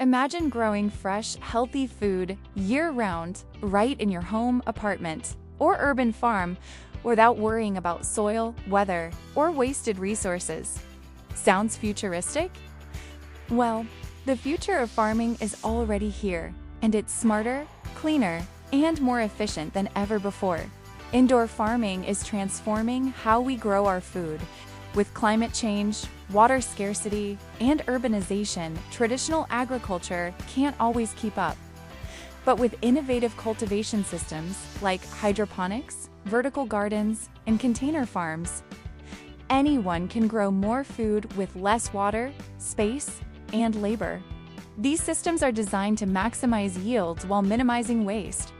Imagine growing fresh, healthy food year-round, right in your home, apartment, or urban farm without worrying about soil, weather, or wasted resources. Sounds futuristic? Well, the future of farming is already here, and it's smarter, cleaner, and more efficient than ever before. Indoor farming is transforming how we grow our food. With climate change, water scarcity, and urbanization, traditional agriculture can't always keep up. But with innovative cultivation systems like hydroponics, vertical gardens, and container farms, anyone can grow more food with less water, space, and labor. These systems are designed to maximize yields while minimizing waste.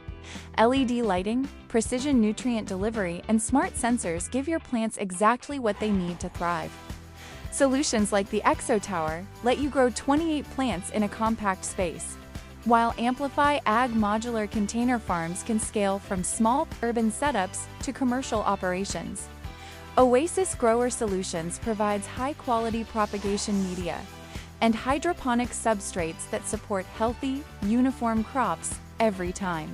LED lighting, precision nutrient delivery, and smart sensors give your plants exactly what they need to thrive. Solutions like the Exo Tower let you grow 28 plants in a compact space, while Amplify Ag modular container farms can scale from small urban setups to commercial operations. Oasis Grower Solutions provides high-quality propagation media and hydroponic substrates that support healthy, uniform crops every time.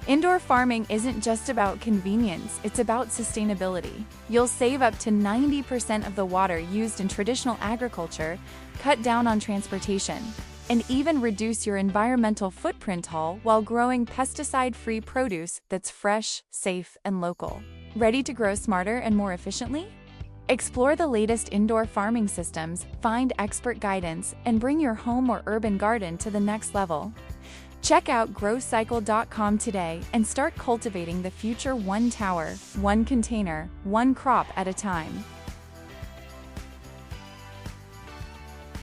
Indoor farming isn't just about convenience, it's about sustainability. You'll save up to 90% of the water used in traditional agriculture, cut down on transportation, and even reduce your environmental footprint while growing pesticide-free produce that's fresh, safe, and local. Ready to grow smarter and more efficiently? Explore the latest indoor farming systems, find expert guidance, and bring your home or urban garden to the next level. Check out growcycle.com today and start cultivating the future one tower, one container, one crop at a time.